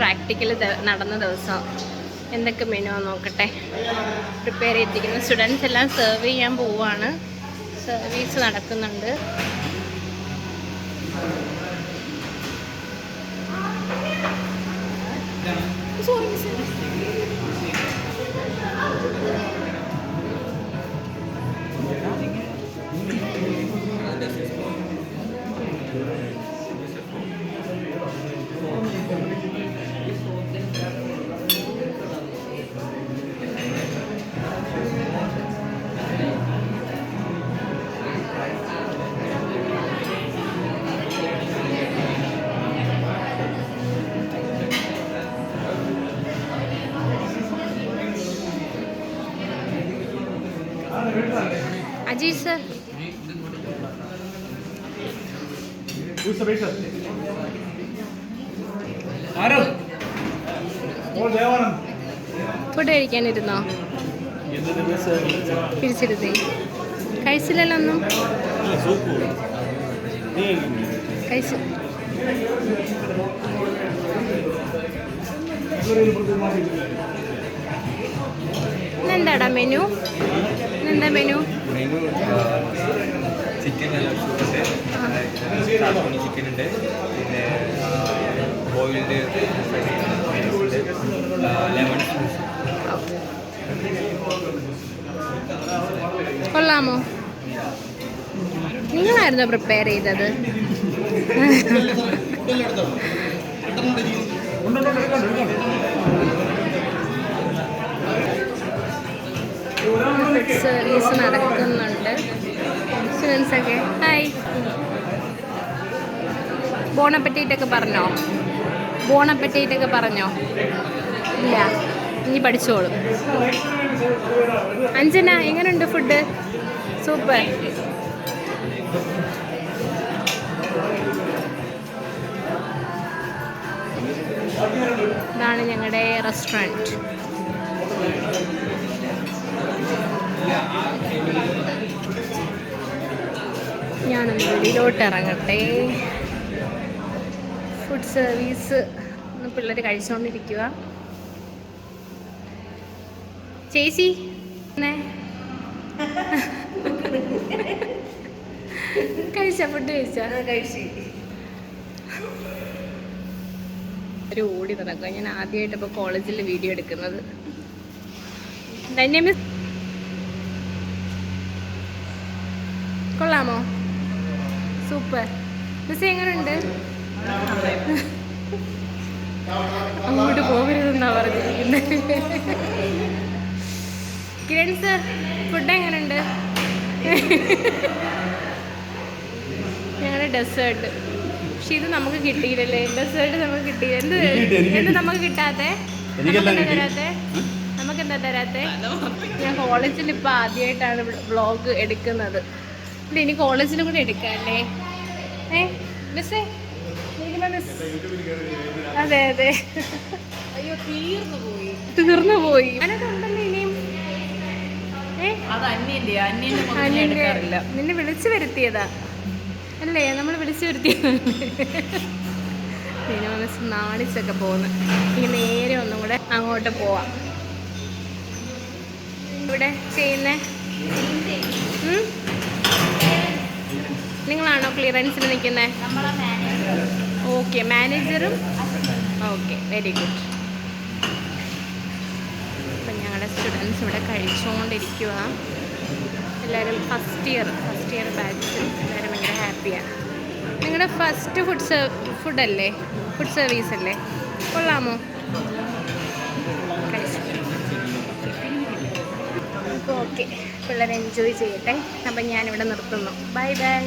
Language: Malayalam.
പ്രാക്ടിക്കൽ നടന്ന ദിവസം. എന്തൊക്കെ മെനു നോക്കട്ടെ. പ്രിപ്പയർ ചെയ്തിരിക്കുന്നു. സ്റ്റുഡൻസ് എല്ലാം സെർവ് ചെയ്യാൻ പോവുകയാണ്. സർവീസ് നടക്കുന്നുണ്ട്. अजीत सर ഫുഡ് കഴിക്കാനിരുന്നോ? പിരിച്ചിരുന്നേ. കഴിച്ചില്ലല്ലോ ഒന്നും. കഴിച്ചു. ഇന്നെന്താടാ മെനു? ഇന്നെന്താ മെനു? ചിക്കൻ ചിക്കൻ ഉണ്ട്, പിന്നെ ബോയിൽഡ് ലെമൺ ജ്യൂസ്. കൊള്ളാമോ? നിങ്ങളായിരുന്നോ പ്രിപ്പയർ ചെയ്തത്? സർവീസ് നടക്കുന്നുണ്ട്. സ്റ്റുഡൻസൊക്കെ ഹായ്. ബോണപ്പറ്റീറ്റൊക്കെ പറഞ്ഞോ? ബോണപ്പറ്റീറ്റൊക്കെ പറഞ്ഞോ? ഇല്ല, ഇനി പഠിച്ചോളും. അഞ്ജന എങ്ങനെയുണ്ട് ഫുഡ്? സൂപ്പർ. ഇതാണ് ഞങ്ങളുടെ റെസ്റ്റോറൻറ്റ്. ഞാനൊന്ന് വെളിയിലോട്ട് ഇറങ്ങട്ടെ. ഫുഡ് സർവീസ് പിള്ളേർ കഴിച്ചുകൊണ്ടിരിക്കുക. ചേച്ചി കഴിച്ച ഫുഡ് കഴിച്ചു. ഒരു ഓടി നടക്കുക. ഞാൻ ആദ്യമായിട്ട് ഇപ്പോൾ കോളേജിൽ വീഡിയോ എടുക്കുന്നത്. മിസ് കൊള്ളാമോ? സൂപ്പർ. മിസ് എങ്ങനെയുണ്ട്? അങ്ങോട്ട് പോകരുതെന്നാ പറഞ്ഞിരിക്കുന്നത്. കിരൺ സർ ഫുഡ് എങ്ങനെയുണ്ട്? ഞങ്ങളുടെ ഡെസേർട്ട്. പക്ഷെ ഇത് നമുക്ക് കിട്ടിയില്ലല്ലേ? ഡെസേർട്ട് നമുക്ക് കിട്ടിയില്ല. എന്ത് നമുക്ക് കിട്ടാത്തെ? നമുക്കെന്താ തരാത്തെ? ഞാൻ കോളേജിൽ ഇപ്പം ആദ്യമായിട്ടാണ് വ്ളോഗ് എടുക്കുന്നത്. ഇനി കോളേജിലും കൂടെ എടുക്കാല്ലേ? മിസ്സേ അതെ അതെ. അയ്യോ തീർന്നു പോയി. അതൊക്കെ ഉണ്ടല്ലോ ഇനിയും. നിന്നെ വിളിച്ചു വരുത്തിയതാ അല്ലേ? നമ്മൾ വിളിച്ചു വരുത്തിയതാണ്. പിന്നെ മിസ് നാണിച്ചൊക്കെ പോകുന്നു. ഇനി നേരെ ഒന്നും കൂടെ അങ്ങോട്ട് പോവാം. ഇവിടെ ചെയ്യുന്നേ നിങ്ങളാണോ ക്ലിയറൻസിൽ നിൽക്കുന്നത്? ഓക്കെ, മാനേജറും. Okay, very good. അപ്പം ഞങ്ങളുടെ സ്റ്റുഡൻസ് ഇവിടെ കഴിച്ചുകൊണ്ടിരിക്കുക. എല്ലാവരും ഫസ്റ്റ് ഇയർ ബാച്ച്. എല്ലാവരും ഭയങ്കര ഹാപ്പിയാണ്. നിങ്ങളുടെ ഫസ്റ്റ് ഫുഡല്ലേ? ഫുഡ് സർവീസ് അല്ലേ? കൊള്ളാമോ? കഴിച്ചു. ഓക്കെ, പിള്ളേർ എൻജോയ് ചെയ്യട്ടെ. അപ്പം ഞാനിവിടെ നിർത്തുന്നു. Bye bye.